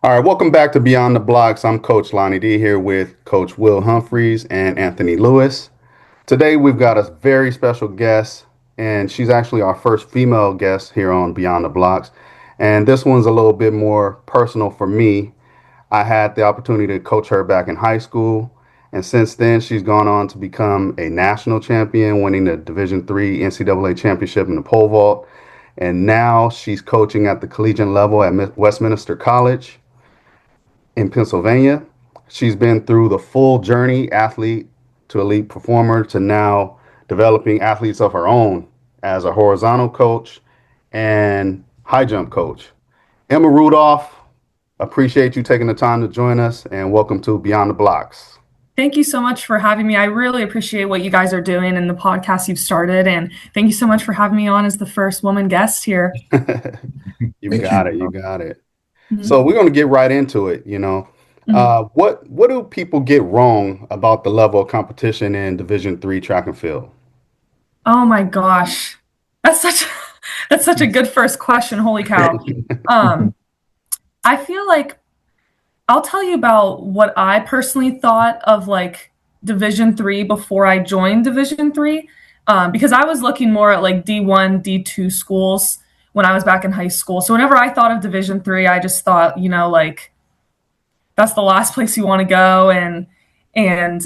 All right, welcome back to Beyond the Blocks. I'm Coach Lonnie D here with Coach Will Humphreys and Anthony Lewis. Today we've got a very special guest, and she's actually our first female guest here on Beyond the Blocks. And this one's a little bit more personal for me. I had the opportunity to coach her back in high school, and since then she's gone on to become a national champion, winning the Division III NCAA championship in the pole vault. And now she's coaching at the collegiate level at Westminster College in Pennsylvania. She's been through the full journey, athlete to elite performer, to now developing athletes of her own as a horizontal coach and high jump coach. Emma Rudolph, appreciate you taking the time to join us, and welcome to Beyond the Blocks. Thank you so much for having me. I really appreciate what you guys are doing and the podcast you've started. And thank you so much for having me on as the first woman guest here. You got it. Mm-hmm. So we're going to get right into it. What do people get wrong about the level of competition in Division III track and field? Oh my gosh, that's such a good first question. Holy cow! I feel like I'll tell you about what I personally thought of like Division III before I joined Division III, because I was looking more at like D1, D2 schools when I was back in high school. So whenever I thought of Division III, I just thought, like that's the last place you want to go. And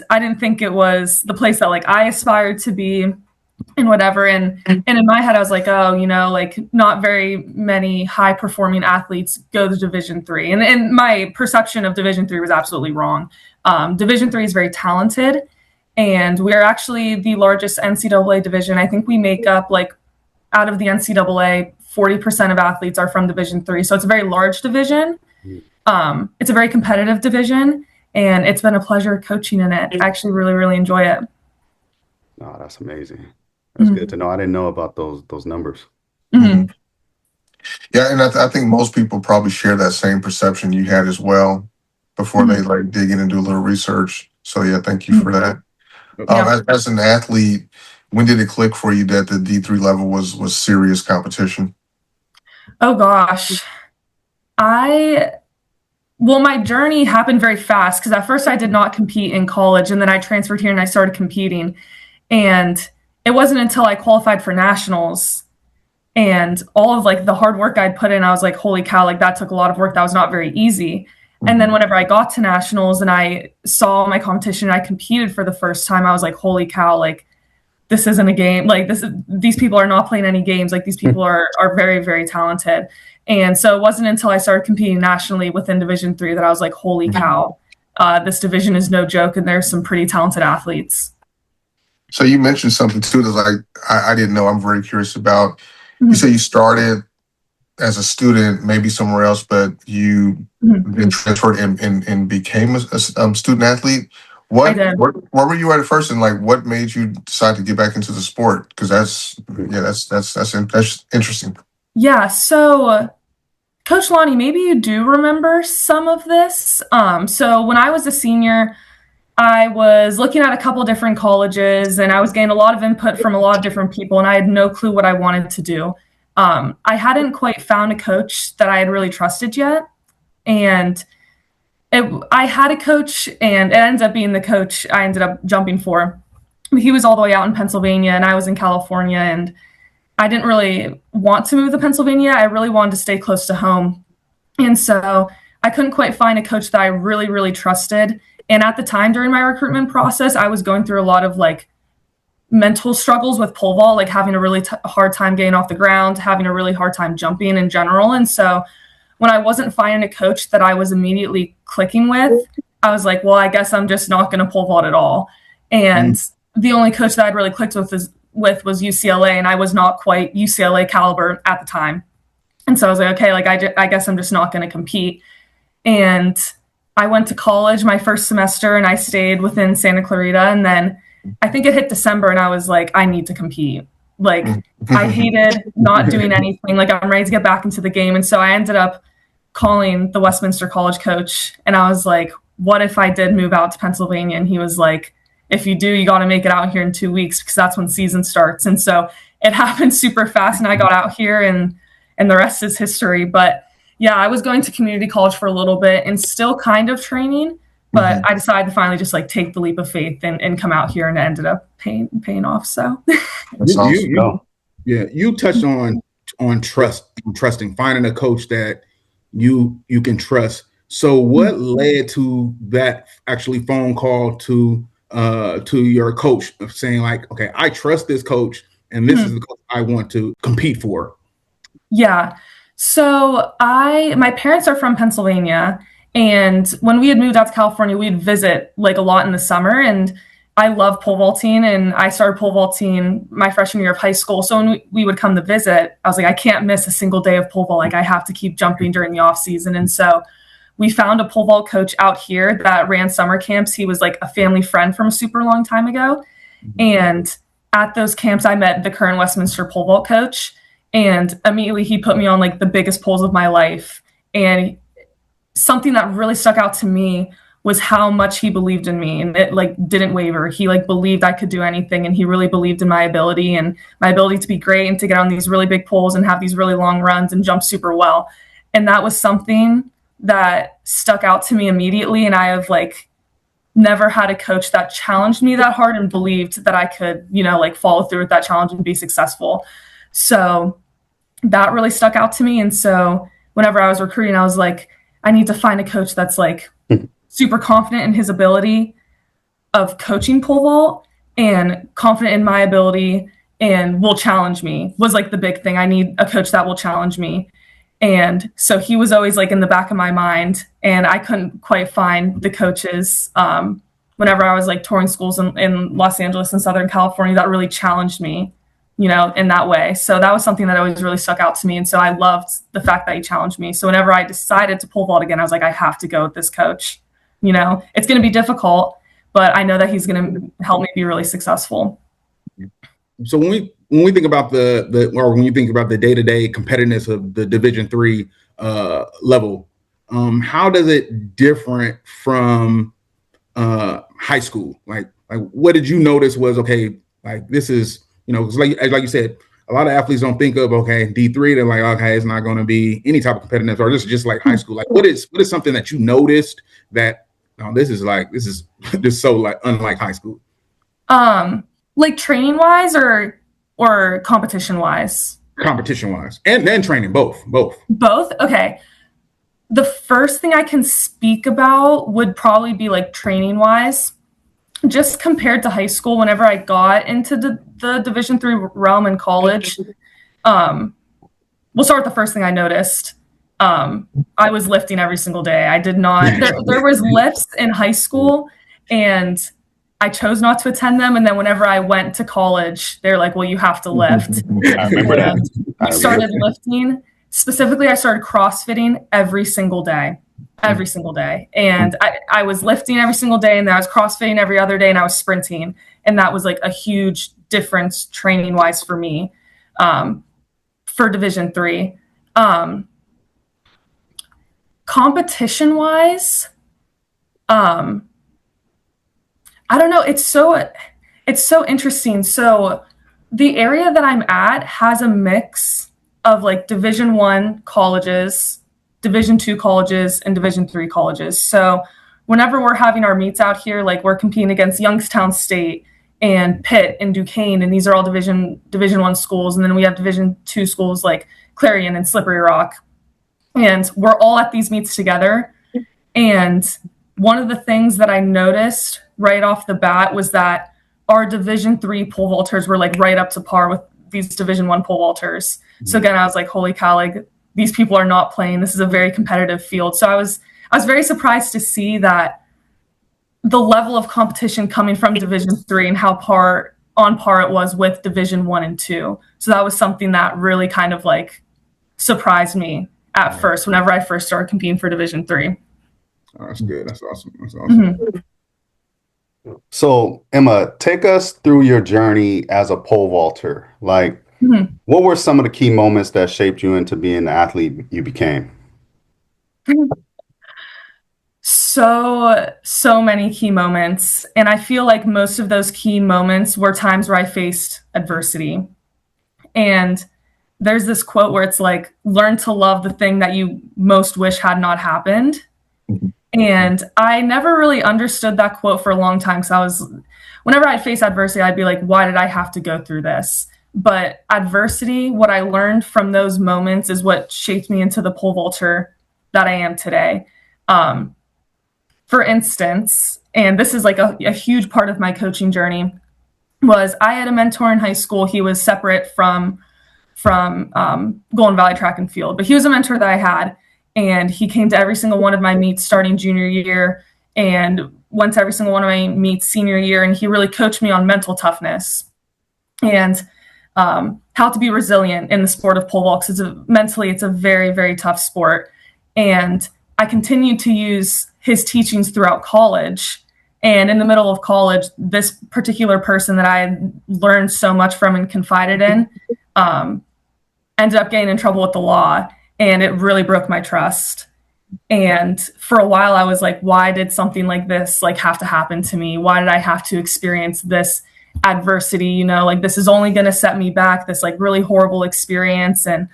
I didn't think it was the place that like I aspired to be and whatever. And in my head, I was like, oh, like not very many high performing athletes go to Division III. And my perception of Division III was absolutely wrong. Division III is very talented, and we're actually the largest NCAA division. I think we make up like out of the NCAA, 40% of athletes are from Division III. So it's a very large division. It's a very competitive division, and it's been a pleasure coaching in it. I actually really, really enjoy it. Oh, that's amazing. That's good to know. I didn't know about those numbers. Mm-hmm. Yeah, and I think most people probably share that same perception you had as well before they like dig in and do a little research. So yeah, thank you for that. As an athlete, when did it click for you that the D3 level was serious competition? Oh gosh, my journey happened very fast, because at first I did not compete in college, and then I transferred here and I started competing. And it wasn't until I qualified for nationals and all of like the hard work I'd put in, I was like, holy cow, like that took a lot of work. That was not very easy. Mm-hmm. And then whenever I got to nationals and I saw my competition, I competed for the first time, I was like, holy cow, like this isn't a game. Like these people are not playing any games. Like these people are very, very talented. And so it wasn't until I started competing nationally within Division III that I was like, holy cow, this division is no joke. And there's some pretty talented athletes. So you mentioned something too that like I didn't know. I'm very curious about. You say you started as a student, maybe somewhere else, but you then transferred and became a student athlete. Where were you at first, and like what made you decide to get back into the sport? Because that's interesting. Yeah. So, Coach Lonnie, maybe you do remember some of this. So when I was a senior, I was looking at a couple different colleges, and I was getting a lot of input from a lot of different people, and I had no clue what I wanted to do. I hadn't quite found a coach that I had really trusted yet. And I had a coach, and it ends up being the coach I ended up jumping for. He was all the way out in Pennsylvania, and I was in California, and I didn't really want to move to Pennsylvania. I really wanted to stay close to home. And so I couldn't quite find a coach that I really, really trusted. And at the time during my recruitment process, I was going through a lot of like mental struggles with pole vault, like having a really hard time getting off the ground, having a really hard time jumping in general. And so when I wasn't finding a coach that I was immediately clicking with, I was like, well, I guess I'm just not going to pole vault at all. And the only coach that I'd really clicked with was UCLA, and I was not quite UCLA caliber at the time. And so I was like, okay, like I guess I'm just not going to compete. And I went to college my first semester, and I stayed within Santa Clarita. And then I think it hit December, and I was like, I need to compete. Like I hated not doing anything. Like I'm ready to get back into the game. And so I ended up calling the Westminster College coach, and I was like, what if I did move out to Pennsylvania? And he was like, if you do, you got to make it out here in 2 weeks, because that's when season starts. And so it happened super fast, and I got out here, and the rest is history. But Yeah, I was going to community college for a little bit and still kind of training, but I decided to finally just like take the leap of faith and come out here, and it ended up paying off. So That's awesome. You touched on trusting, finding a coach that you can trust. So what led to that actually phone call to your coach of saying like, okay, I trust this coach and this is the coach I want to compete for? Yeah. So my parents are from Pennsylvania, and when we had moved out to California, we'd visit like a lot in the summer, and I love pole vaulting, and I started pole vaulting my freshman year of high school. So when we would come to visit, I was like, I can't miss a single day of pole vault. Like I have to keep jumping during the off season. And so we found a pole vault coach out here that ran summer camps. He was like a family friend from a super long time ago. And at those camps, I met the current Westminster pole vault coach. And immediately he put me on like the biggest poles of my life. And something that really stuck out to me was how much he believed in me, and it like didn't waver. He like believed I could do anything, and he really believed in my ability to be great and to get on these really big poles and have these really long runs and jump super well. And that was something that stuck out to me immediately. And I have like never had a coach that challenged me that hard and believed that I could, like follow through with that challenge and be successful. So that really stuck out to me. And so whenever I was recruiting, I was like, I need to find a coach that's like super confident in his ability of coaching pole vault and confident in my ability and will challenge me was like the big thing. I need a coach that will challenge me. And so he was always like in the back of my mind, and I couldn't quite find the coaches whenever I was like touring schools in Los Angeles and Southern California that really challenged me, in that way. So that was something that always really stuck out to me. And so I loved the fact that he challenged me. So whenever I decided to pole vault again, I was like, I have to go with this coach. It's going to be difficult, but I know that he's going to help me be really successful. So when we think about when you think about the day-to-day competitiveness of the Division III level, how does it different from high school? Like what did you notice was, okay, like this is, like you said, a lot of athletes don't think of, okay, D3, they're like, okay, it's not going to be any type of competitiveness, or this is just like high school. Like what is something that you noticed that this is just so like unlike high school? Like training wise or competition wise? Competition wise and then training, both. Okay. The first thing I can speak about would probably be like training wise, just compared to high school. Whenever I got into the Division III realm in college, we'll start with the first thing I noticed. I was lifting every single day. I did not, there was lifts in high school and I chose not to attend them. And then whenever I went to college, they're like, well, you have to lift. I remember that. I started lifting. Specifically, I started CrossFitting every single day. And I was lifting every single day, and then I was CrossFitting every other day, and I was sprinting. And that was like a huge difference training wise for me for Division III. Competition wise, I don't know. It's so interesting. So the area that I'm at has a mix of like Division I colleges, Division II colleges, and Division III colleges. So whenever we're having our meets out here, like we're competing against Youngstown State and Pitt and Duquesne, and these are all Division I schools. And then we have Division II schools like Clarion and Slippery Rock. And we're all at these meets together. And one of the things that I noticed right off the bat was that our Division III pole vaulters were like right up to par with these Division I pole vaulters. So again, I was like, holy cow, like these people are not playing. This is a very competitive field. So I was very surprised to see that the level of competition coming from Division III and how on par it was with Division I and II. So that was something that really kind of like surprised me at first, whenever I first started competing for Division III. Oh, that's good. That's awesome. So, Emma, take us through your journey as a pole vaulter. Like, what were some of the key moments that shaped you into being the athlete you became? So many key moments. And I feel like most of those key moments were times where I faced adversity. And there's this quote where it's like, learn to love the thing that you most wish had not happened. Mhm. And I never really understood that quote for a long time. So whenever I'd face adversity, I'd be like, why did I have to go through this? But adversity, what I learned from those moments is what shaped me into the pole vaulter that I am today. For instance, and this is like a huge part of my coaching journey, was I had a mentor in high school. He was separate from Golden Valley Track and Field, but he was a mentor that I had, and he came to every single one of my meets starting junior year and went to every single one of my meets senior year, and he really coached me on mental toughness and how to be resilient in the sport of pole vault, because mentally it's a very, very tough sport. And I continued to use his teachings throughout college. And in the middle of college, this particular person that I had learned so much from and confided in ended up getting in trouble with the law, and it really broke my trust. And for a while I was like, why did something like this like have to happen to me? Why did I have to experience this adversity? You know, like this is only going to set me back, this like really horrible experience. And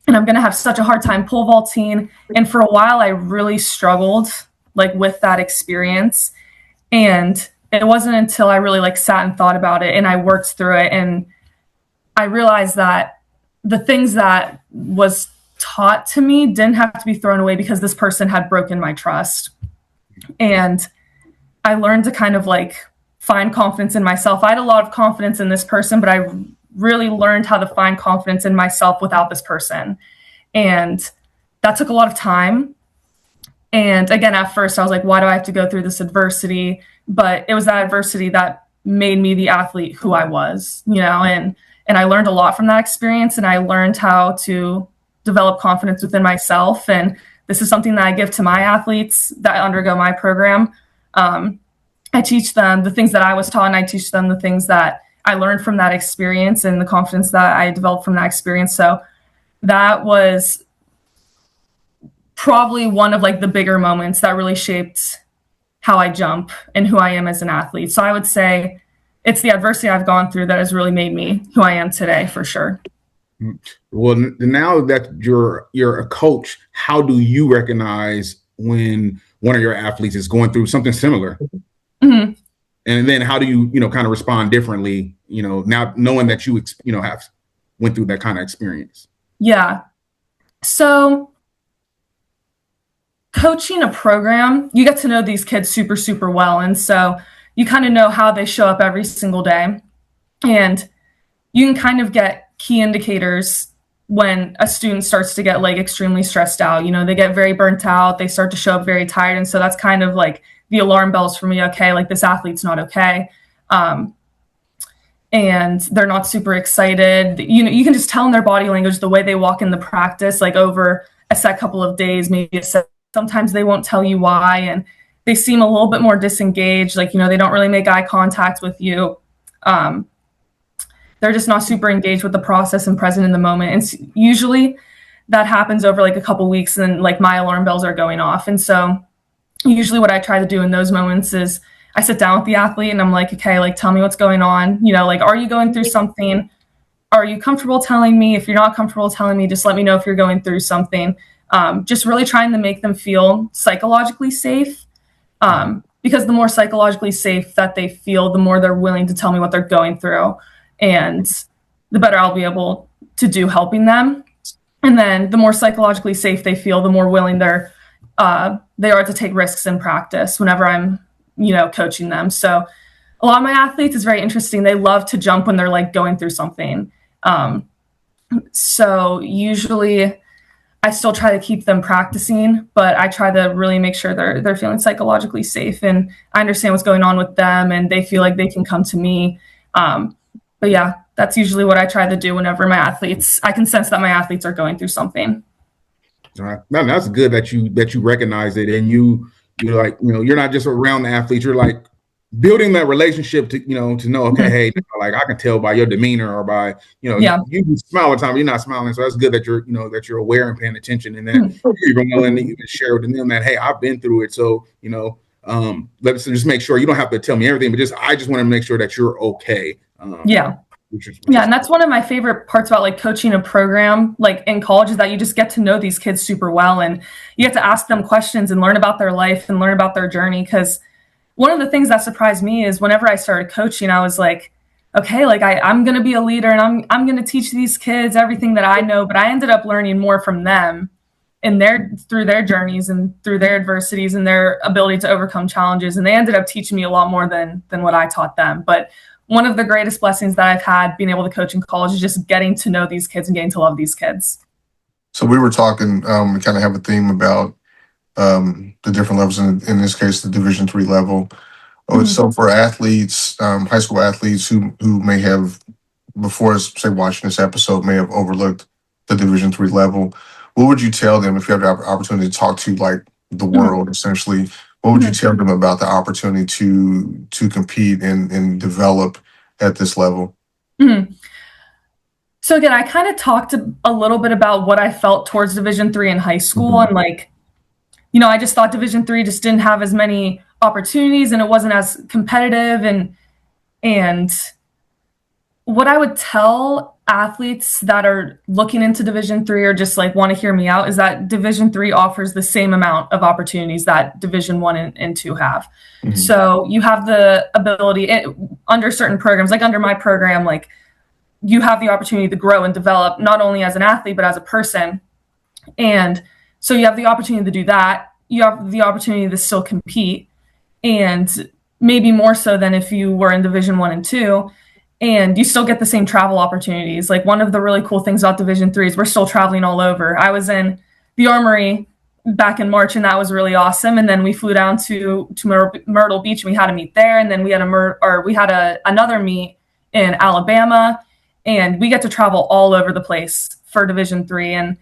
I'm going to have such a hard time pole vaulting. And for a while I really struggled like with that experience. And it wasn't until I really like sat and thought about it and I worked through it, and I realized that the things that was taught to me didn't have to be thrown away because this person had broken my trust. And I learned to kind of like find confidence in myself. I had a lot of confidence in this person, but I really learned how to find confidence in myself without this person. And that took a lot of time. And again, at first I was like, why do I have to go through this adversity? But it was that adversity that made me the athlete who I was, you know, and I learned a lot from that experience, and I learned how to develop confidence within myself. And this is something that I give to my athletes that undergo my program. I teach them the things that I was taught, and I teach them the things that I learned from that experience and the confidence that I developed from that experience. So that was probably one of like the bigger moments that really shaped how I jump and who I am as an athlete. So I would say it's the adversity I've gone through that has really made me who I am today, for sure. Well, now that you're a coach, how do you recognize when one of your athletes is going through something similar? Mm-hmm. And then how do you kind of respond differently, now knowing that you have went through that kind of experience? Yeah. So coaching a program, you get to know these kids super, super well. And so you kind of know how they show up every single day. And you can kind of get key indicators when a student starts to get like extremely stressed out. You know, they get very burnt out. They start to show up very tired. And so that's kind of like the alarm bells for me. Okay, like this athlete's not okay. And they're not super excited. You know, you can just tell in their body language, the way they walk in the practice, like over a set couple of days, maybe a set. Sometimes they won't tell you why, and they seem a little bit more disengaged. Like, they don't really make eye contact with you. They're just not super engaged with the process and present in the moment. And usually that happens over like a couple weeks, and like my alarm bells are going off. And so usually what I try to do in those moments is I sit down with the athlete and I'm like, okay, like tell me what's going on. Like, are you going through something? Are you comfortable telling me? If you're not comfortable telling me, just let me know if you're going through something. Just really trying to make them feel psychologically safe. Because the more psychologically safe that they feel, the more they're willing to tell me what they're going through, and the better I'll be able to do helping them. And then the more psychologically safe they feel, the more willing they are to take risks in practice whenever I'm, coaching them. So a lot of my athletes is very interesting. They love to jump when they're like going through something. So usually I still try to keep them practicing, but I try to really make sure they're feeling psychologically safe, and I understand what's going on with them, and they feel like they can come to me. But yeah, that's usually what I try to do whenever I can sense that my athletes are going through something. All right. No, that's good that you recognize it, and you're like, you're not just around the athletes, you're like building that relationship to know, okay, hey, like I can tell by your demeanor or by, you can smile all the time, but you're not smiling. So that's good that you're aware and paying attention, and then you're even willing to even share with them that, hey, I've been through it. So, let's just make sure you don't have to tell me everything, but I just want to make sure that you're okay. Yeah. Yeah, and that's one of my favorite parts about like coaching a program like in college is that you just get to know these kids super well, and you get to ask them questions and learn about their life and learn about their journey. Because one of the things that surprised me is whenever I started coaching, I was like, okay, like I'm going to be a leader and I'm going to teach these kids everything that I know. But I ended up learning more from them and through their journeys and through their adversities and their ability to overcome challenges. And they ended up teaching me a lot more than what I taught them. But one of the greatest blessings that I've had being able to coach in college is just getting to know these kids and getting to love these kids. So we were talking, we kind of have a theme about the different levels, in this case, the Division III level. Mm-hmm. So for athletes, high school athletes who may have, before, say, watching this episode, may have overlooked the Division III level, what would you tell them if you have the opportunity to talk to like the world, essentially? What would you tell them about the opportunity to compete and develop at this level? Mm-hmm. So again, I kind of talked a little bit about what I felt towards Division III in high school. Mm-hmm. And like, I just thought Division III just didn't have as many opportunities and it wasn't as competitive. And what I would tell athletes that are looking into Division III or just like want to hear me out is that Division III offers the same amount of opportunities that Division I and II have. Mm-hmm. So you have the ability under certain programs, like under my program, like you have the opportunity to grow and develop not only as an athlete, but as a person. And so you have the opportunity to do that. You have the opportunity to still compete, and maybe more so than if you were in Division I and II. And you still get the same travel opportunities. Like one of the really cool things about Division III is we're still traveling all over. I was in the Armory back in March, and that was really awesome. And then we flew down to Myrtle Beach, and we had a meet there. And then we had another meet in Alabama, and we get to travel all over the place for Division III. And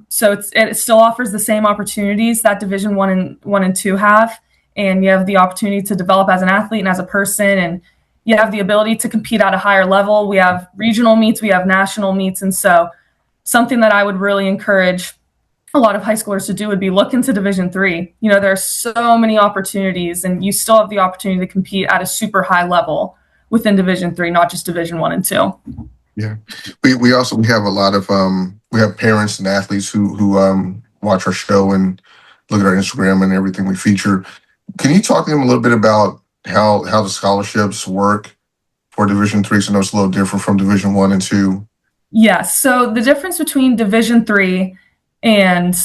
so it still offers the same opportunities that Division I and II have. And you have the opportunity to develop as an athlete and as a person, and you have the ability to compete at a higher level. We have regional meets, we have national meets. And so something that I would really encourage a lot of high schoolers to do would be look into Division III. There are so many opportunities, and you still have the opportunity to compete at a super high level within Division III, not just Division I and II. Yeah. We have a lot of, we have parents and athletes who watch our show and look at our Instagram and everything we feature. Can you talk to them a little bit about how the scholarships work for Division III? So I know it's a little different from Division I and II. Yes. So the difference between Division III and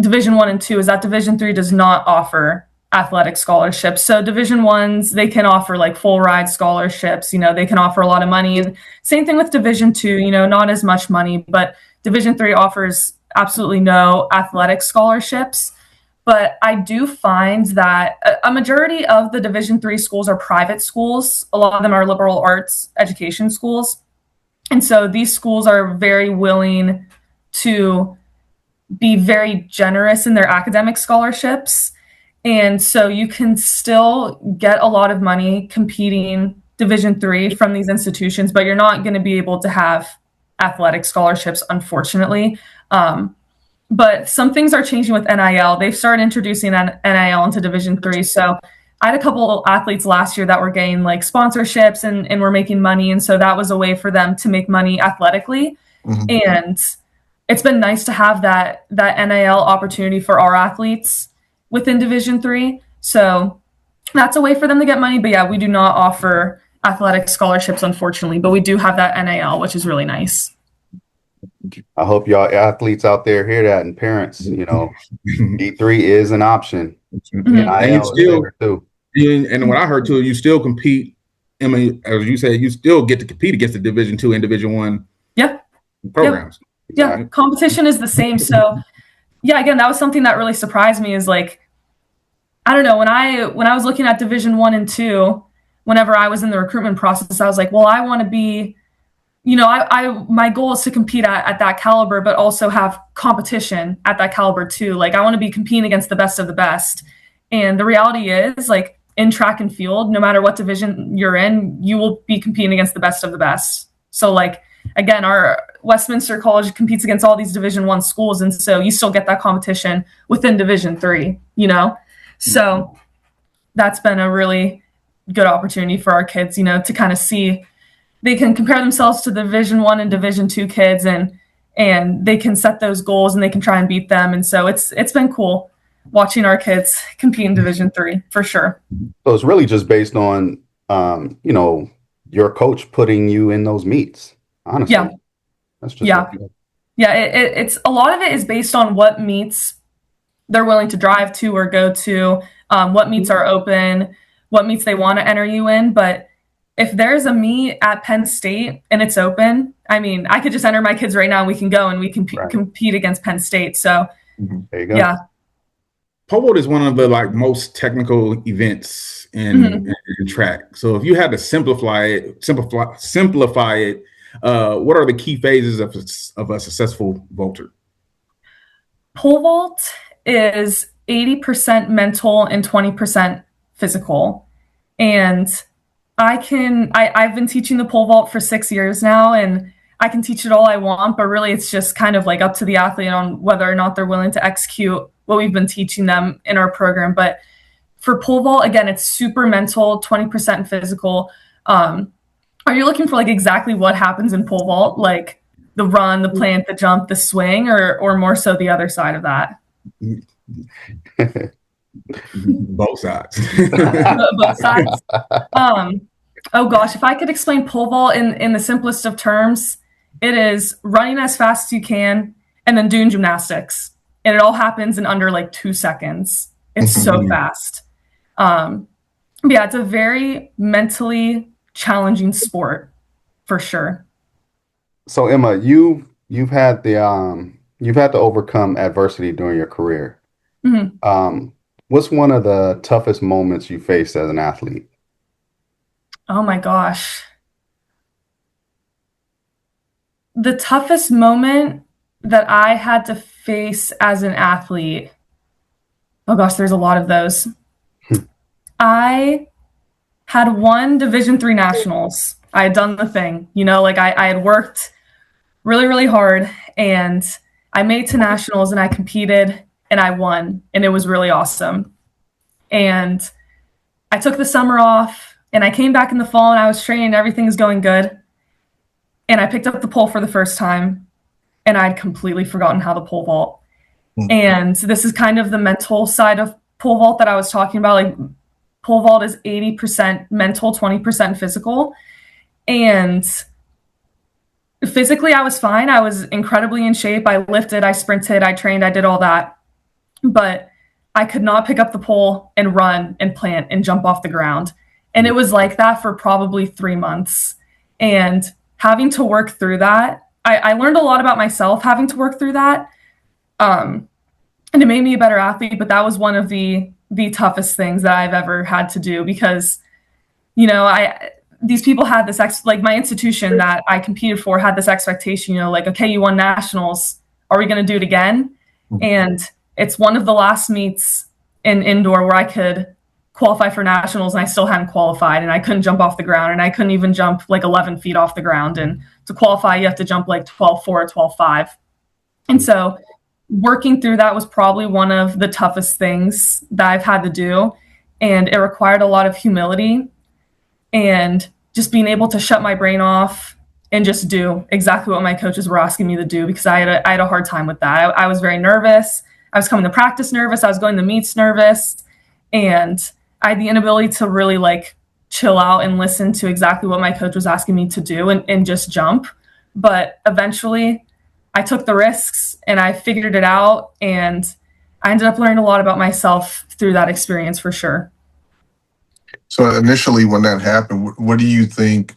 Division I and II is that Division III does not offer athletic scholarships. So Division I's, they can offer like full ride scholarships. They can offer a lot of money. And same thing with Division II, not as much money, but Division III offers absolutely no athletic scholarships. But I do find that a majority of the Division III schools are private schools. A lot of them are liberal arts education schools. And so these schools are very willing to be very generous in their academic scholarships. And so you can still get a lot of money competing Division III from these institutions, but you're not going to be able to have athletic scholarships, unfortunately. But some things are changing with NIL. They've started introducing NIL into Division III. So I had a couple of athletes last year that were getting like sponsorships and were making money. And so that was a way for them to make money athletically. Mm-hmm. And it's been nice to have that NIL opportunity for our athletes within Division III. So that's a way for them to get money. But yeah, we do not offer athletic scholarships, unfortunately, but we do have that NIL, which is really nice. I hope y'all athletes out there hear that, and parents, D3 is an option. Mm-hmm. And you still, and what I heard too, you still compete. I mean, as you said, you still get to compete against the Division II and Division I programs. Yeah, competition is the same. So yeah, again, that was something that really surprised me is like, I don't know, when I was looking at Division I and II, whenever I was in the recruitment process, I was like, well, I want to be, my goal is to compete at that caliber, but also have competition at that caliber too. Like I want to be competing against the best of the best. And the reality is like in track and field, no matter what division you're in, you will be competing against the best of the best. So like, again, our Westminster College competes against all these Division I schools. And so you still get that competition within Division III, So that's been a really good opportunity for our kids, to kind of see they can compare themselves to the Division I and Division II kids, and they can set those goals and they can try and beat them. And so it's been cool watching our kids compete in Division III for sure. So it's really just based on, your coach putting you in those meets. Honestly, Yeah. That's just Yeah. Yeah, it's a lot of it is based on what meets they're willing to drive to or go to, what meets are open, what meets they want to enter you in. But if there's a meet at Penn State and it's open, I mean, I could just enter my kids right now and we can go and we can compete against Penn State. So there you go. yeah. Pole vault is one of the most technical events in track. So if you had to simplify it, what are the key phases of a successful vaulter? Pole vault is 80% mental and 20% physical. And I've been teaching the pole vault for 6 years now, and I can teach it all I want, but really it's just kind of up to the athlete on whether or not they're willing to execute what we've been teaching them in our program. But for pole vault, again, it's super mental, 20% physical. Are you looking for exactly what happens in pole vault, like the run, the plant, the jump, the swing, or more so the other side of that? Both sides. Both sides. Oh gosh, if I could explain pole vault in the simplest of terms, it is running as fast as you can and then doing gymnastics. And it all happens in under 2 seconds. It's so fast. Yeah, it's a very mentally challenging sport for sure. So Emma, you've had to overcome adversity during your career. What's one of the toughest moments you faced as an athlete? Oh my gosh. The toughest moment that I had to face as an athlete. Oh gosh, there's a lot of those. I had won Division III nationals. I had done the thing, I had worked really, really hard, and I made it to nationals and I competed and I won, and it was really awesome. And I took the summer off and I came back in the fall and I was training, everything's going good. And I picked up the pole for the first time and I'd completely forgotten how to pole vault. And this is kind of the mental side of pole vault that I was talking about. Pole vault is 80% mental, 20% physical. And physically, I was fine. I was incredibly in shape. I lifted, I sprinted, I trained, I did all that. But I could not pick up the pole and run and plant and jump off the ground. And it was like that for probably 3 months. And having to work through that, I learned a lot about myself having to work through that. And it made me a better athlete, but that was one of the toughest things that I've ever had to do because, these people had this, my institution that I competed for had this expectation, okay, you won nationals. Are we going to do it again? And it's one of the last meets in indoor where I could qualify for nationals and I still hadn't qualified and I couldn't jump off the ground and I couldn't even jump 11 feet off the ground. And to qualify, you have to jump 12.4 or 12.5. And so working through that was probably one of the toughest things that I've had to do. And it required a lot of humility and just being able to shut my brain off and just do exactly what my coaches were asking me to do because I had a hard time with that. I was very nervous. I was coming to practice nervous. I was going to meets nervous. And I had the inability to really chill out and listen to exactly what my coach was asking me to do and just jump. But eventually I took the risks and I figured it out. And I ended up learning a lot about myself through that experience for sure. So initially when that happened, what do you think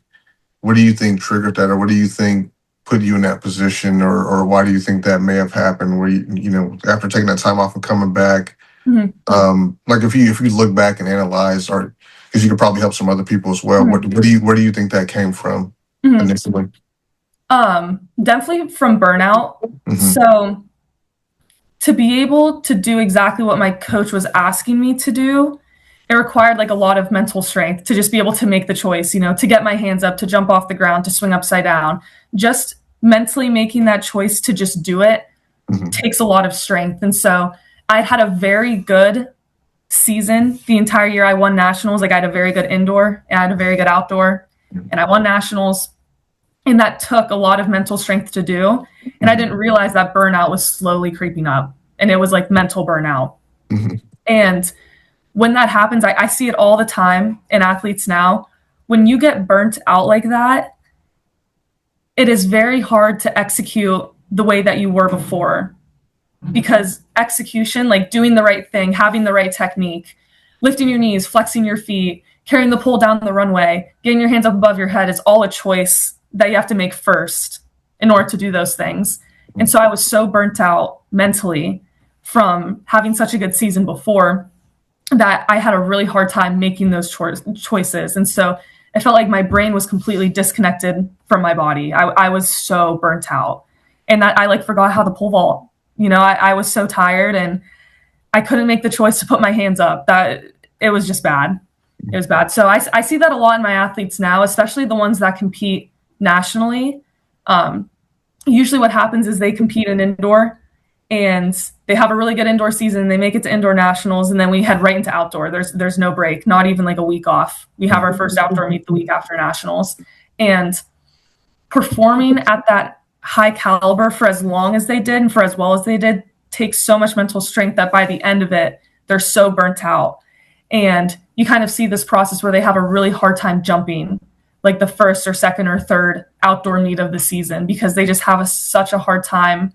triggered that, or what do you think put you in that position, or why do you think that may have happened where you after taking that time off and coming back, if you look back and analyze, or because you could probably help some other people as well, where do you think that came from initially? Definitely from burnout. So to be able to do exactly what my coach was asking me to do, it required a lot of mental strength to just be able to make the choice, to get my hands up, to jump off the ground, to swing upside down. Just mentally making that choice to just do it takes a lot of strength. And so I had a very good season the entire year I won nationals. I had a very good indoor and I had a very good outdoor, and I won nationals. And that took a lot of mental strength to do. And I didn't realize that burnout was slowly creeping up, and it was like mental burnout. Mm-hmm. And when that happens, I see it all the time in athletes now. When you get burnt out like that, it is very hard to execute the way that you were before, because execution, like doing the right thing, having the right technique, lifting your knees, flexing your feet, carrying the pole down the runway, getting your hands up above your head, is all a choice that you have to make first in order to do those things. And so I was so burnt out mentally from having such a good season before that I had a really hard time making those choices. And so I felt like my brain was completely disconnected from my body. I was so burnt out, and that I like forgot how to pole vault. I was so tired, and I couldn't make the choice to put my hands up. That it was just bad. It was bad. So I see that a lot in my athletes now, especially the ones that compete nationally. Usually what happens is they compete in indoor, and they have a really good indoor season. They make it to indoor nationals, and then we head right into outdoor. There's no break, not even like a week off. We have our first outdoor meet the week after nationals, and performing at that high caliber for as long as they did and for as well as they did takes so much mental strength that by the end of it, they're so burnt out. And you kind of see this process where they have a really hard time jumping like the first or second or third outdoor meet of the season, because they just have such a hard time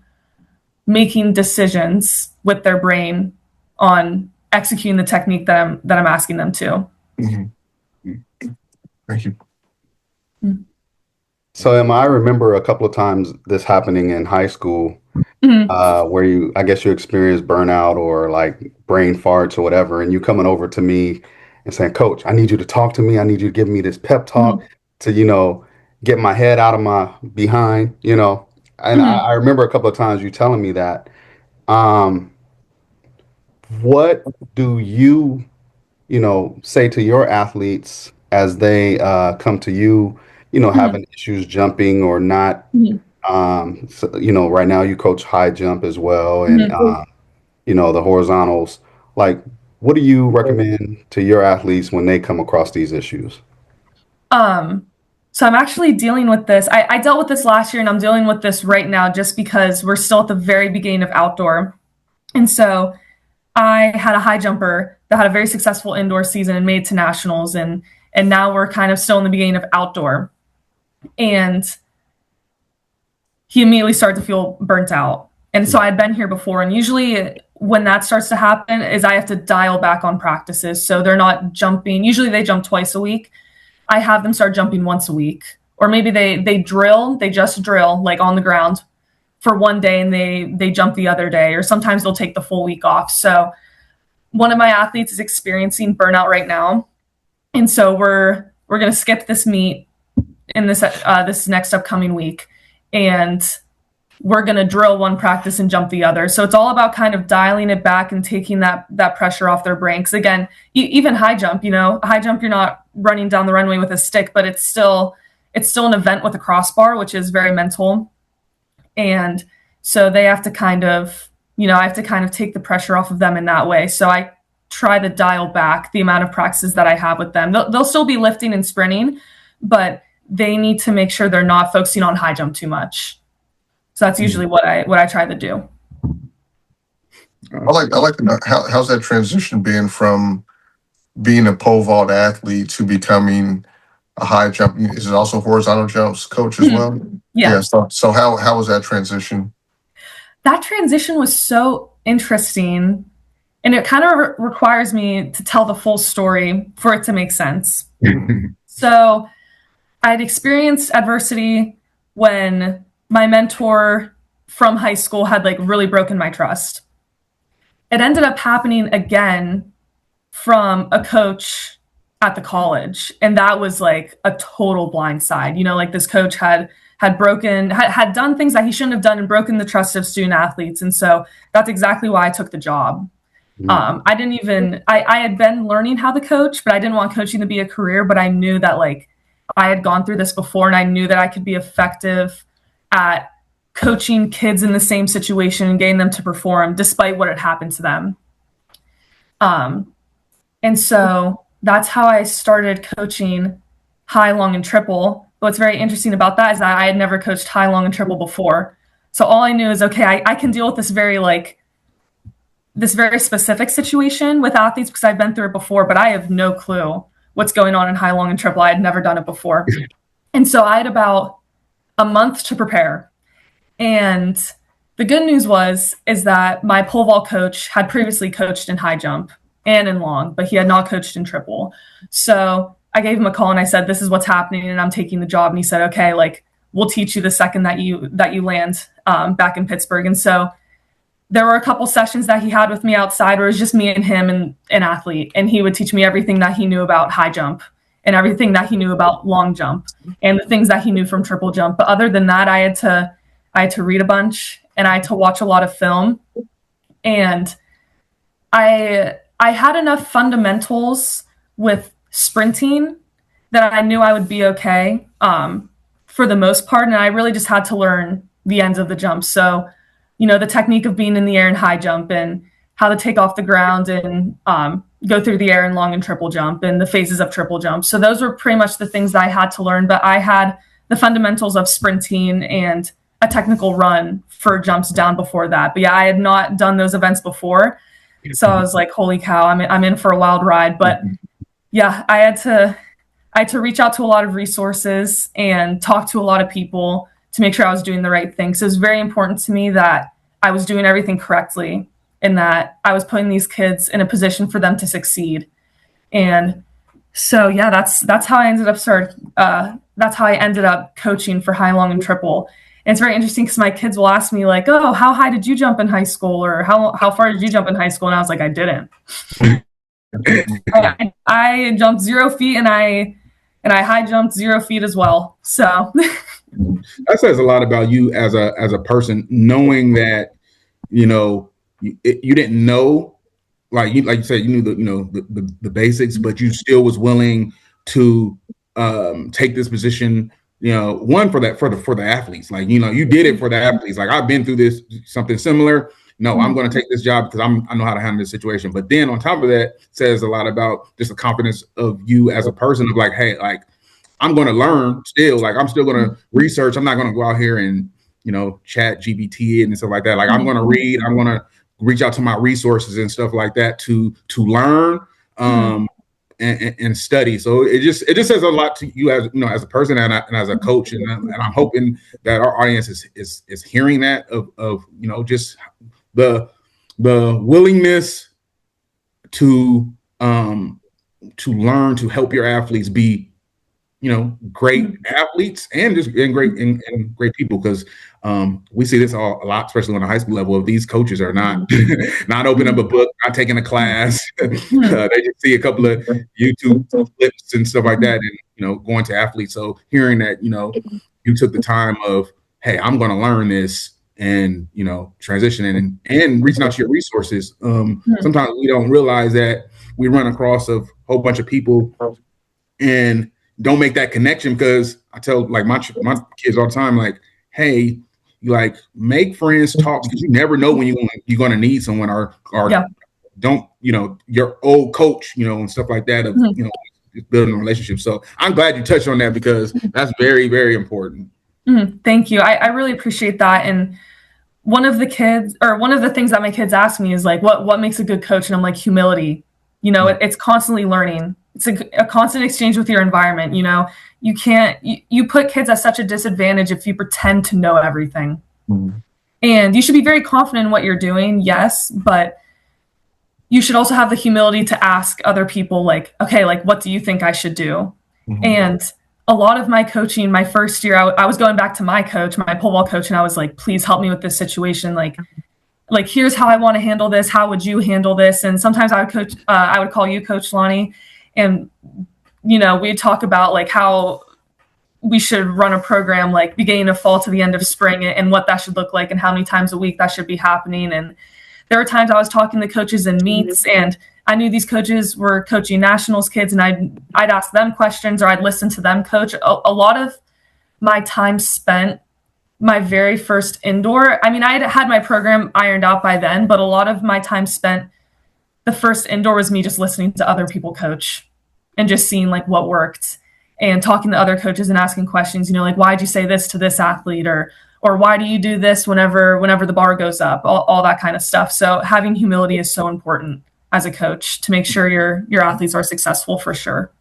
making decisions with their brain on executing the technique that I'm asking them to. Mm-hmm. Thank you. So, Emma, I remember a couple of times this happening in high school, where I guess you experienced burnout or like brain farts or whatever, and you coming over to me and saying, "Coach, I need you to talk to me. I need you to give me this pep talk to, get my head out of my behind. And I remember a couple of times you telling me that. What do you say to your athletes as they come to you, having issues jumping or not? So, right now you coach high jump as well, and the horizontals. Like, what do you recommend to your athletes when they come across these issues? So I'm actually dealing with this. I dealt with this last year, and I'm dealing with this right now just because we're still at the very beginning of outdoor. And so I had a high jumper that had a very successful indoor season and made it to nationals, and now we're kind of still in the beginning of outdoor. And he immediately started to feel burnt out. And so I'd been here before, and usually when that starts to happen is I have to dial back on practices. So they're not jumping. Usually they jump twice a week. I have them start jumping once a week, or maybe they just drill like on the ground for one day and they jump the other day, or sometimes they'll take the full week off. So one of my athletes is experiencing burnout right now. And so we're going to skip this meet in this next upcoming week, and we're going to drill one practice and jump the other. So it's all about kind of dialing it back and taking that pressure off their brain. Because again, even high jump, you're not running down the runway with a stick, but it's still an event with a crossbar, which is very mental. And so they have to kind of, I have to kind of take the pressure off of them in that way. So I try to dial back the amount of practices that I have with them. They'll still be lifting and sprinting, but they need to make sure they're not focusing on high jump too much. So that's usually what I try to do. I like how's that transition been from being a pole vault athlete to becoming a high jump? Is it also horizontal jumps coach as well? Yeah. So how was that transition? That transition was so interesting, and it kind of requires me to tell the full story for it to make sense. So I'd experienced adversity when my mentor from high school had like really broken my trust. It ended up happening again from a coach at the college. And that was like a total blindside. Like this coach had done things that he shouldn't have done and broken the trust of student athletes. And so that's exactly why I took the job. I had been learning how to coach, but I didn't want coaching to be a career. But I knew that like I had gone through this before, and I knew that I could be effective at coaching kids in the same situation and getting them to perform despite what had happened to them. And so that's how I started coaching high, long, and triple But what's very interesting about that is that I had never coached high, long, and triple before. So all I knew is, okay, I can deal with this very specific situation with athletes because I've been through it before, but I have no clue what's going on in high, long, and triple. I had never done it before. And so I had about a month to prepare. And the good news is that my pole vault coach had previously coached in high jump and in long, but he had not coached in triple. So I gave him a call and I said, this is what's happening and I'm taking the job. And he said, okay, like we'll teach you the second that you land back in Pittsburgh. And so there were a couple sessions that he had with me outside where it was just me and him and an athlete. And he would teach me everything that he knew about high jump and everything that he knew about long jump and the things that he knew from triple jump. But other than that, I had to read a bunch and I had to watch a lot of film. And I had enough fundamentals with sprinting that I knew I would be okay for the most part. And I really just had to learn the ends of the jump. So, the technique of being in the air in high jump and how to take off the ground and go through the air in long and triple jump and the phases of triple jump. So those were pretty much the things that I had to learn. But I had the fundamentals of sprinting and a technical run for jumps down before that. But yeah, I had not done those events before. So I was like, holy cow, I'm in for a wild ride. But yeah, I had to reach out to a lot of resources and talk to a lot of people to make sure I was doing the right thing. So it was very important to me that I was doing everything correctly and that I was putting these kids in a position for them to succeed. And so, yeah, that's how I ended up coaching for high, long, and triple. And it's very interesting because my kids will ask me like, oh, how high did you jump in high school? Or how far did you jump in high school? And I was like, I didn't. I jumped 0 feet and I high jumped 0 feet as well. So that says a lot about you as a person, knowing that, you didn't know, like you said, you knew the basics, but you still was willing to take this position, one for the athletes, like, you did it for the athletes. Like, I've been through this, something similar. No, I'm going to take this job because I know how to handle this situation. But then on top of that, says a lot about just the confidence of you as a person of like, hey, like, I'm going to learn still. Like, I'm still going to research. I'm not going to go out here and, chat GPT and stuff like that. Like, I'm going to read. I'm going to reach out to my resources and stuff like that to learn and study. So it just says a lot to you as a person and as a coach. And I'm hoping that our audience is hearing that of just the willingness to learn, to help your athletes be great athletes and great people, because we see this a lot, especially on the high school level, of these coaches are not not opening up a book, not taking a class. They just see a couple of YouTube clips and stuff like that and going to athletes. So hearing that you took the time of, hey, I'm going to learn this and transitioning and reaching out to your resources. Sometimes we don't realize that we run across a whole bunch of people and don't make that connection, because I tell like my kids all the time, like, hey, like, make friends, talk, because you never know when you're going to need someone or don't, your old coach, and stuff like that of, building a relationship. So I'm glad you touched on that, because that's very, very important. Thank you. I really appreciate that. And one of the things that my kids ask me is like, what makes a good coach? And I'm like, humility. It's constantly learning. It's a constant exchange with your environment. You can't, you put kids at such a disadvantage if you pretend to know everything. And you should be very confident in what you're doing. Yes. But you should also have the humility to ask other people, like, okay, like, what do you think I should do? And a lot of my coaching, my first year, I was going back to my coach, my pole vault coach, and I was like, please help me with this situation. Like, here's how I want to handle this. How would you handle this? And sometimes I would call you Coach Lonnie, and, we'd talk about like how we should run a program, like beginning of fall to the end of spring, and what that should look like and how many times a week that should be happening. And there were times I was talking to coaches in meets, and I knew these coaches were coaching nationals kids, and I'd ask them questions or I'd listen to them coach. A lot of my time spent my very first indoor, I had my program ironed out by then, but a lot of my time spent the first indoor was me just listening to other people coach and just seeing like what worked. and talking to other coaches and asking questions, like, why'd you say this to this athlete, or why do you do this whenever the bar goes up, all that kind of stuff. So having humility is so important as a coach to make sure your athletes are successful, for sure.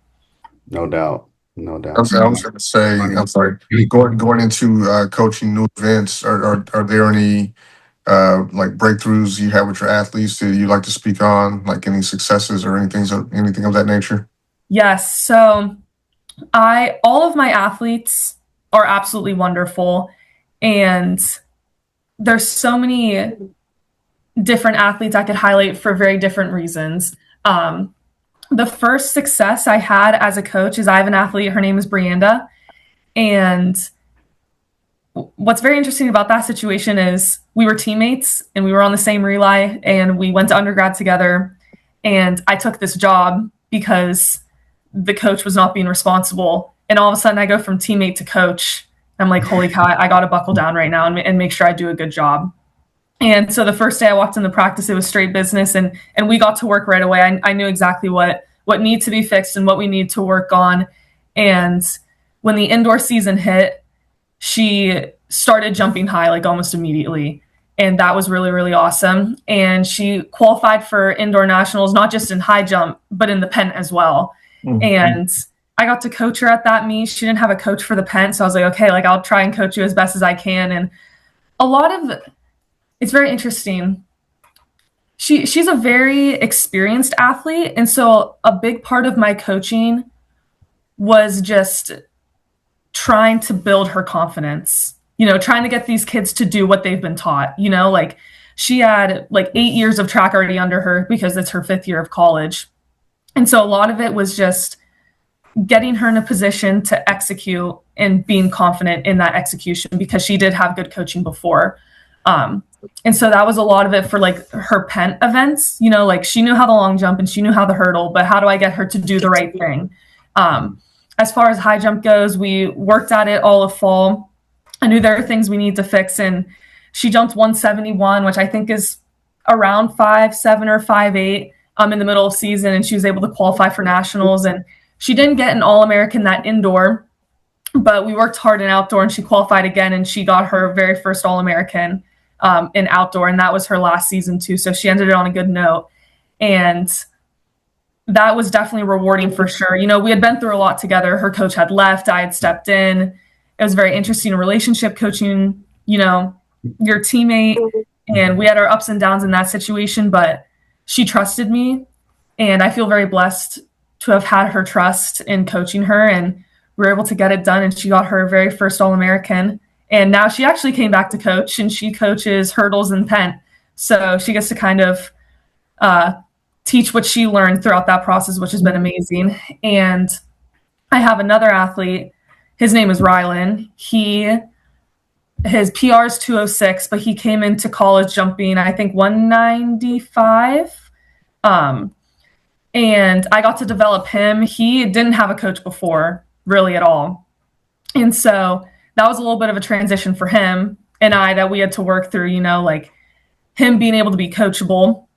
No doubt. No doubt. I was going to say, I'm sorry, going into coaching new events, are there any like breakthroughs you have with your athletes that you like to speak on, like any successes or anything of that nature? Yes. So all of my athletes are absolutely wonderful, and there's so many different athletes I could highlight for very different reasons. The first success I had as a coach is I have an athlete, her name is Brianda. And what's very interesting about that situation is we were teammates and we were on the same relay and we went to undergrad together. And I took this job because the coach was not being responsible. And all of a sudden I go from teammate to coach. I'm like, holy cow, I got to buckle down right now and make sure I do a good job. And so the first day I walked into practice, it was straight business, and we got to work right away. I knew exactly what needed to be fixed and what we need to work on. And when the indoor season hit, she started jumping high like almost immediately. And that was really, really awesome. And she qualified for indoor nationals, not just in high jump, but in the pent as well. Mm-hmm. And I got to coach her at that meet. She didn't have a coach for the pent. So I was like, okay, like I'll try and coach you as best as I can. And it's very interesting. She's a very experienced athlete. And so a big part of my coaching was just trying to build her confidence, trying to get these kids to do what they've been taught, like she had like 8 years of track already under her because it's her 5th year of college. And so a lot of it was just getting her in a position to execute and being confident in that execution because she did have good coaching before. And so that was a lot of it for like her pent events, like she knew how the long jump and she knew how the hurdle, but how do I get her to do the right thing? As far as high jump goes, we worked at it all of fall. I knew there are things we need to fix, and she jumped 171, which I think is around 5'7" or 5'8" in the middle of season, and she was able to qualify for nationals. And she didn't get an All-American that indoor, but we worked hard in outdoor, and she qualified again, and she got her very first All-American in outdoor, and that was her last season too. So she ended it on a good note, and that was definitely rewarding for sure. We had been through a lot together. Her coach had left, I had stepped in. It was a very interesting relationship coaching, your teammate, and we had our ups and downs in that situation, but she trusted me, and I feel very blessed to have had her trust in coaching her, and we were able to get it done, and she got her very first All-American. And now she actually came back to coach, and she coaches hurdles and pent. So she gets to kind of teach what she learned throughout that process, which has been amazing. And I have another athlete. His name is Rylan. His PR is 206, but he came into college jumping, I think, 195. And I got to develop him. He didn't have a coach before, really at all. And so that was a little bit of a transition for him and I that we had to work through, like him being able to be coachable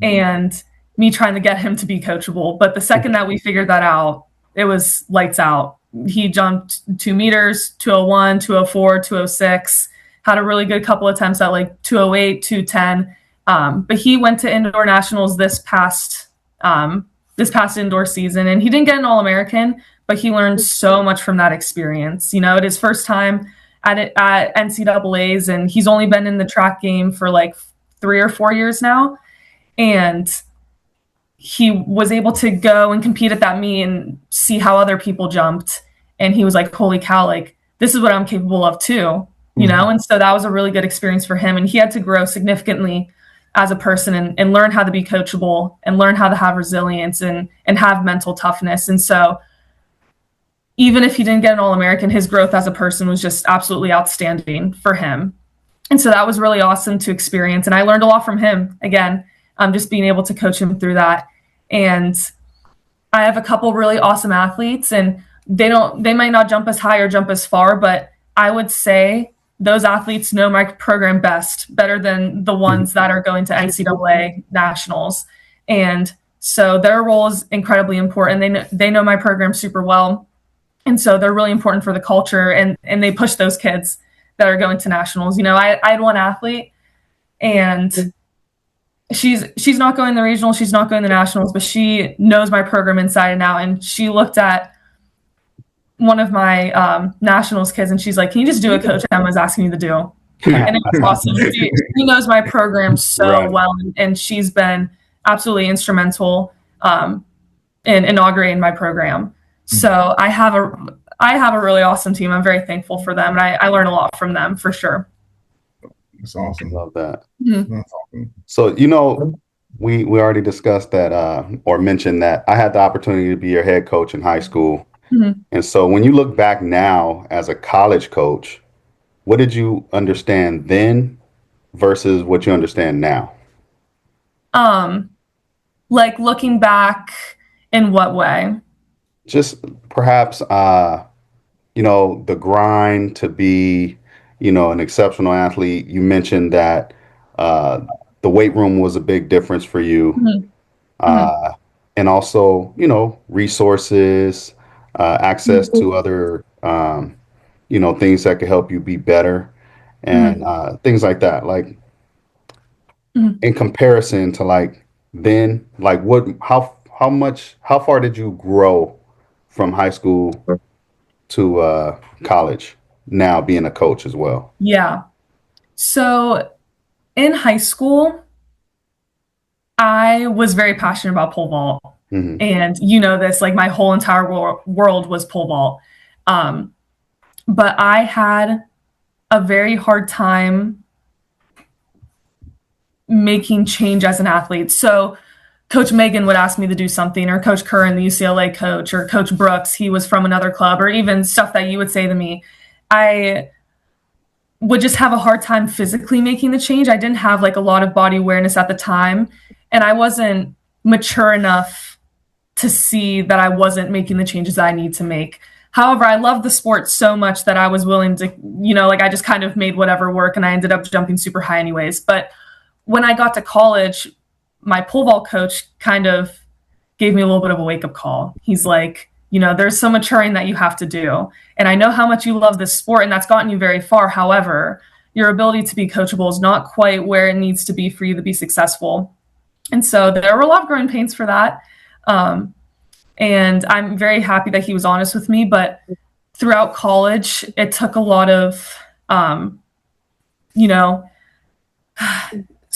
and me trying to get him to be coachable. But the second that we figured that out, it was lights out. He jumped 2 meters, 201, 204, 206, had a really good couple attempts at like 208, 210. But he went to indoor nationals this past indoor season, and he didn't get an All-American, but he learned so much from that experience. At his first time at NCAAs, and he's only been in the track game for like 3 or 4 years now. And he was able to go and compete at that meet and see how other people jumped. And he was like, holy cow, like this is what I'm capable of too, And so that was a really good experience for him. And he had to grow significantly as a person and learn how to be coachable and learn how to have resilience and have mental toughness. And so even if he didn't get an All-American, his growth as a person was just absolutely outstanding for him. And so that was really awesome to experience. And I learned a lot from him, again, just being able to coach him through that. And I have a couple really awesome athletes, and they might not jump as high or jump as far, but I would say those athletes know my program better than the ones that are going to NCAA nationals. And so their role is incredibly important. They know my program super well. And so they're really important for the culture, and they push those kids that are going to nationals. I had one athlete, and she's not going to the regional, she's not going to the nationals, but she knows my program inside and out. And she looked at one of my nationals kids, and she's like, "Can you just do what Coach Emma's asking you to do?" And it was awesome. She knows my program so well, and she's been absolutely instrumental in inaugurating my program. So I have a really awesome team. I'm very thankful for them, and I learn a lot from them for sure. That's awesome. Love that. Mm-hmm. That's awesome. So, we already discussed that or mentioned that I had the opportunity to be your head coach in high school. Mm-hmm. And so when you look back now as a college coach, what did you understand then versus what you understand now? Like looking back in what way? Just perhaps, the grind to be, an exceptional athlete. You mentioned that the weight room was a big difference for you. Mm-hmm. And also, resources, access to other, things that could help you be better and things like that. Like in comparison to like then, like how far did you grow from high school to college now being a coach as well? Yeah. So in high school, I was very passionate about pole vault. Mm-hmm. And this, like my whole entire world was pole vault. But I had a very hard time making change as an athlete. So Coach Megan would ask me to do something, or Coach Curran, the UCLA coach, or Coach Brooks, he was from another club, or even stuff that you would say to me. I would just have a hard time physically making the change. I didn't have like a lot of body awareness at the time, and I wasn't mature enough to see that I wasn't making the changes that I need to make. However, I love the sport so much that I was willing to, I just kind of made whatever work, and I ended up jumping super high anyways. But when I got to college, my pole vault coach kind of gave me a little bit of a wake-up call. He's like, there's some maturing that you have to do. And I know how much you love this sport, and that's gotten you very far. However, your ability to be coachable is not quite where it needs to be for you to be successful. And so there were a lot of growing pains for that. And I'm very happy that he was honest with me. But throughout college, it took a lot of,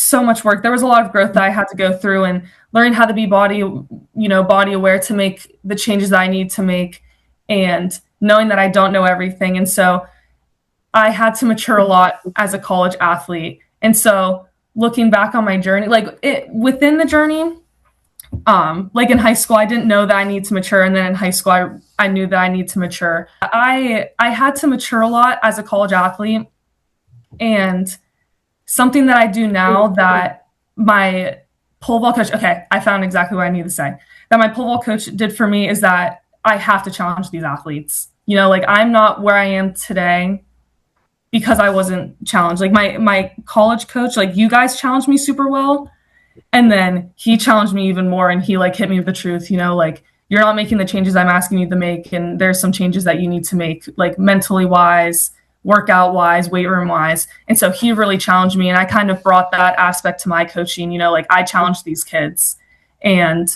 so much work. There was a lot of growth that I had to go through, and learning how to be body aware to make the changes that I need to make, and knowing that I don't know everything. And so I had to mature a lot as a college athlete. And so looking back on my journey, within the journey, like in high school, I didn't know that I need to mature. And then in high school, I knew that I need to mature. I had to mature a lot as a college athlete. And something that I do now that my pole vault coach, I found exactly what I need to say, that my pole vault coach did for me is that I have to challenge these athletes. I'm not where I am today because I wasn't challenged. Like my college coach, like you guys challenged me super well. And then he challenged me even more, and he hit me with the truth, you're not making the changes I'm asking you to make. And there's some changes that you need to make, like mentally wise, workout wise, weight room wise. And so he really challenged me, and I kind of brought that aspect to my coaching. I challenged these kids, and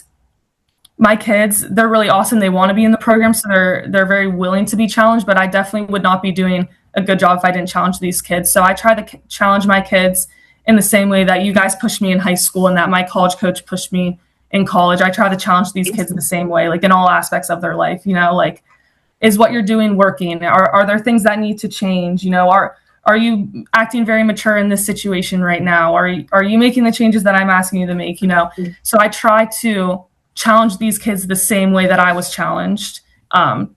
my kids, they're really awesome. They want to be in the program, so they're very willing to be challenged, but I definitely would not be doing a good job if I didn't challenge these kids. So I try to challenge my kids in the same way that you guys pushed me in high school and that my college coach pushed me in college. I try to challenge these kids in the same way, in all aspects of their life. Is what you're doing working? Are there things that need to change? Are you acting very mature in this situation right now? Are you making the changes that I'm asking you to make? So I try to challenge these kids the same way that I was challenged. And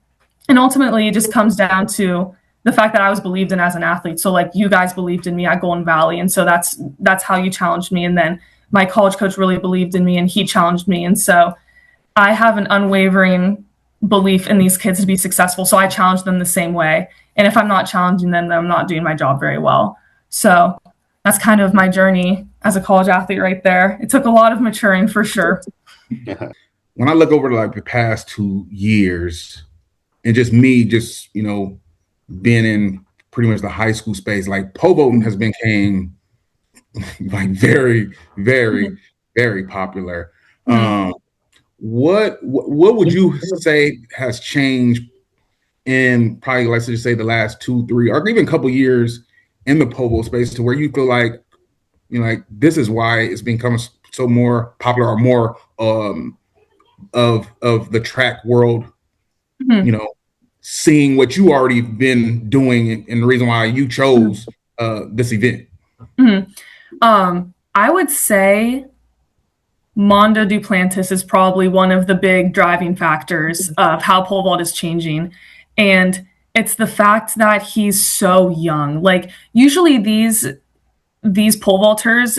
ultimately, it just comes down to the fact that I was believed in as an athlete. So you guys believed in me at Golden Valley. And so that's how you challenged me. And then my college coach really believed in me, and he challenged me. And so I have an unwavering belief in these kids to be successful. So I challenge them the same way. And if I'm not challenging them, then I'm not doing my job very well. So that's kind of my journey as a college athlete right there. It took a lot of maturing for sure. When I look over the past 2 years, and just me, just being in pretty much the high school space, like pole vaulting has became like very, very, very popular. What would you say has changed in probably, let's just say, the last 2, 3, or even a couple years in the pole vault space, to where you feel like like this is why it's become so more popular, or more of the track world, seeing what you already been doing, and the reason why you chose this event? I would say Mondo Duplantis is probably one of the big driving factors of how pole vault is changing. And it's the fact that he's so young. Like, usually these pole vaulters,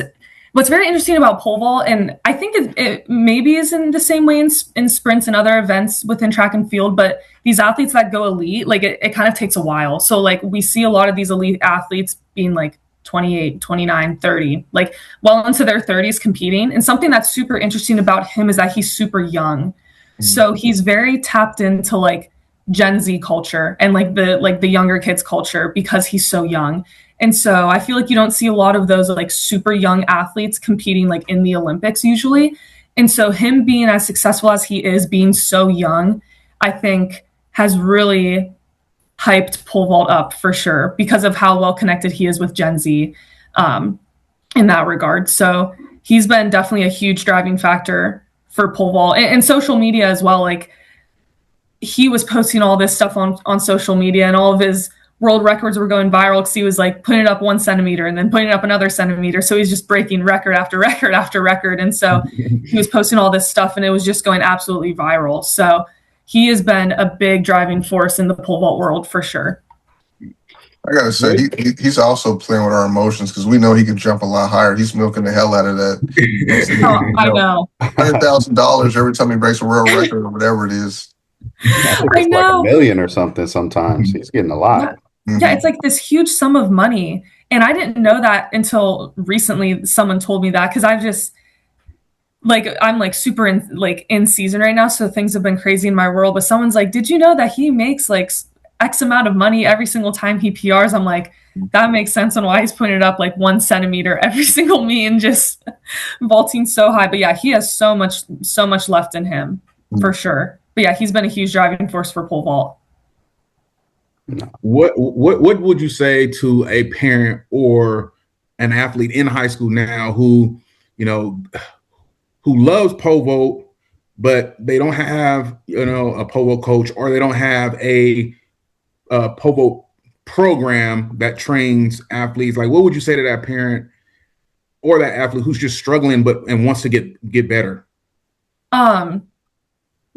what's very interesting about pole vault, and I think it maybe is in the same way in sprints and other events within track and field, but these athletes that go elite, like it kind of takes a while. So like we see a lot of these elite athletes being like 28, 29, 30, like well into their 30s competing. And something that's super interesting about him is that he's super young. So he's very tapped into like Gen Z culture and like the younger kids culture because he's so young. And so I feel like you don't see a lot of those like super young athletes competing like in the Olympics usually. And so him being as successful as he is, being so young, I think has really hyped pole vault up for sure because of how well connected he is with Gen Z in that regard. So he's been definitely a huge driving factor for pole vault and social media as well. Like he was posting all this stuff on social media, and all of his world records were going viral because he was like putting it up 1 centimeter and then putting it up another centimeter. So he's just breaking record after record after record. And so he was posting all this stuff and it was just going absolutely viral. So he has been a big driving force in the pole vault world for sure. I gotta say, he's also playing with our emotions because we know he can jump a lot higher. He's milking the hell out of that. I know. $100,000 every time he breaks a world record or whatever it is. I know. Like $1 million or something sometimes. He's getting a lot. Yeah, it's like this huge sum of money. And I didn't know that until recently someone told me that, because I've just like, I'm like super in season right now. So things have been crazy in my world. But someone's like, did you know that he makes like X amount of money every single time he PRs? I'm like, that makes sense on why he's putting it up like 1 centimeter every single meet and just vaulting so high. But yeah, he has so much left in him for sure. But yeah, he's been a huge driving force for pole vault. What would you say to a parent or an athlete in high school now who loves pole vault, but they don't have a pole vault coach, or they don't have a pole vault program that trains athletes? Like, what would you say to that parent or that athlete who's just struggling and wants to get better?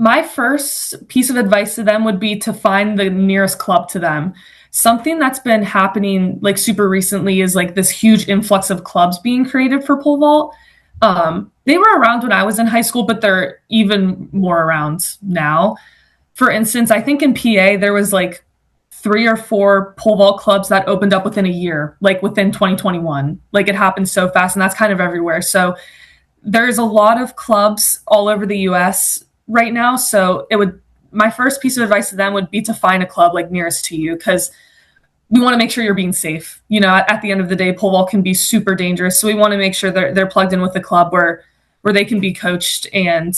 My first piece of advice to them would be to find the nearest club to them. Something that's been happening like super recently is like this huge influx of clubs being created for pole vault. They were around when I was in high school, but they're even more around now. For instance, I think in PA, there was like 3 or 4 pole vault clubs that opened up within a year, like within 2021. Like it happened so fast, and that's kind of everywhere. So there's a lot of clubs all over the US right now. So my first piece of advice to them would be to find a club like nearest to you, because we want to make sure you're being safe. At the end of the day, pole vault can be super dangerous. So we want to make sure they're plugged in with a club where they can be coached and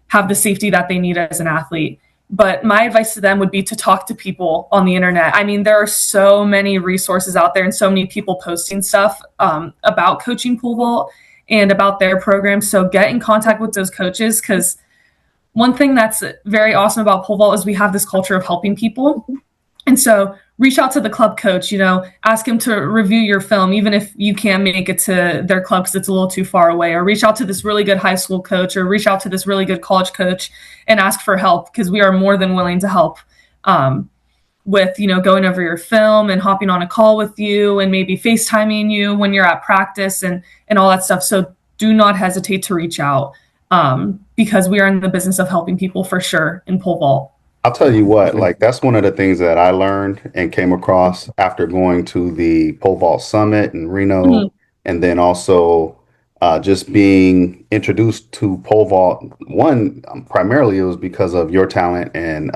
have the safety that they need as an athlete. But my advice to them would be to talk to people on the internet. I mean, there are so many resources out there and so many people posting stuff about coaching pole vault and about their program. So get in contact with those coaches, because one thing that's very awesome about pole vault is we have this culture of helping people. And so reach out to the club coach, ask him to review your film, even if you can't make it to their club because it's a little too far away, or reach out to this really good high school coach, or reach out to this really good college coach and ask for help, because we are more than willing to help with, going over your film and hopping on a call with you and maybe FaceTiming you when you're at practice and all that stuff. So do not hesitate to reach out. Because we are in the business of helping people for sure in pole vault. I'll tell you what, like that's one of the things that I learned and came across after going to the pole vault summit in Reno, and then also just being introduced to pole vault. One, primarily it was because of your talent and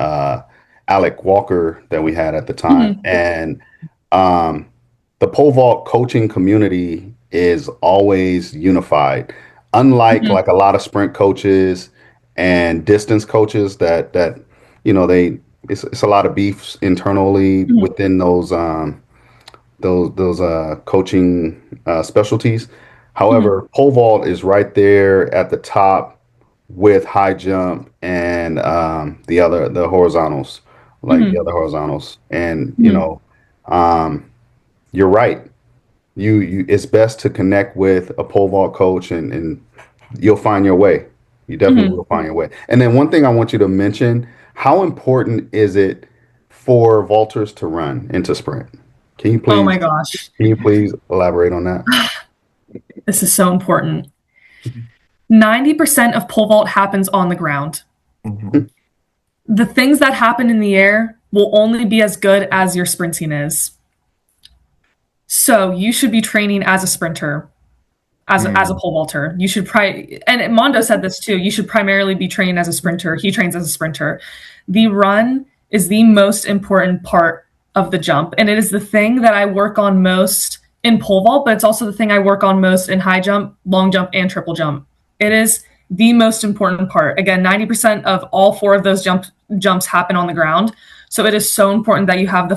Alec Walker that we had at the time. And the pole vault coaching community is always unified. Unlike like a lot of sprint coaches and distance coaches that it's a lot of beefs internally within those coaching specialties. However, pole vault is right there at the top with high jump and the horizontals, the other horizontals. And you're right. You it's best to connect with a pole vault coach, and you'll find your way. You definitely will find your way. And then one thing I want you to mention: how important is it for vaulters to run into sprint? Can you please? Oh my gosh! Can you please elaborate on that? This is so important. 90% of pole vault happens on the ground. The things that happen in the air will only be as good as your sprinting is. So you should be training as a sprinter, as a pole vaulter. You should and Mondo said this too, you should primarily be training as a sprinter. He trains as a sprinter. The run is the most important part of the jump. And it is the thing that I work on most in pole vault, but it's also the thing I work on most in high jump, long jump, and triple jump. It is the most important part. Again, 90% of all 4 of those jumps happen on the ground. So it is so important that you have the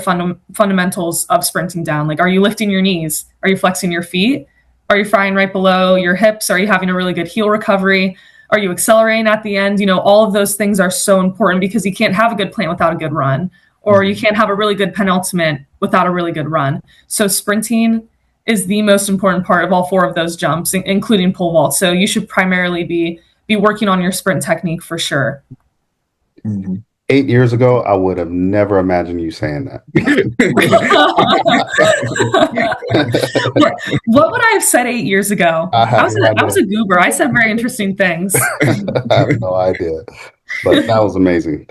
fundamentals of sprinting down. Like, are you lifting your knees? Are you flexing your feet? Are you flying right below your hips? Are you having a really good heel recovery? Are you accelerating at the end? All of those things are so important, because you can't have a good plant without a good run, or you can't have a really good penultimate without a really good run. So sprinting is the most important part of all 4 of those jumps, including pole vault. So you should primarily be working on your sprint technique for sure. 8 years ago, I would have never imagined you saying that. What would I have said 8 years ago? I was a goober. I said very interesting things. I have no idea, but that was amazing.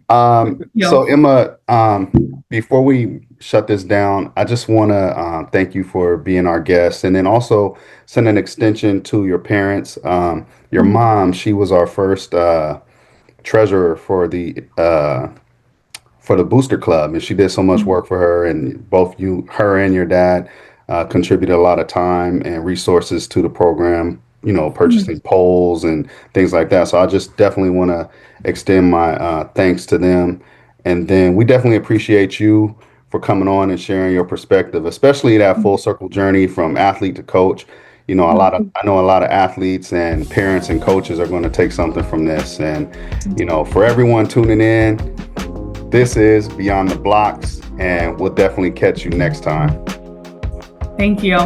So Emma, before we shut this down, I just want to thank you for being our guest, and then also send an extension to your parents. Your mom, she was our first treasurer for the Booster Club, and she did so much work for her, and both her and your dad contributed a lot of time and resources to the program, purchasing poles and things like that. So I just definitely want to extend my thanks to them. And then we definitely appreciate you for coming on and sharing your perspective, especially that full circle journey from athlete to coach. I know a lot of athletes and parents and coaches are going to take something from this. And, for everyone tuning in, this is Beyond the Blocks, and we'll definitely catch you next time. Thank you.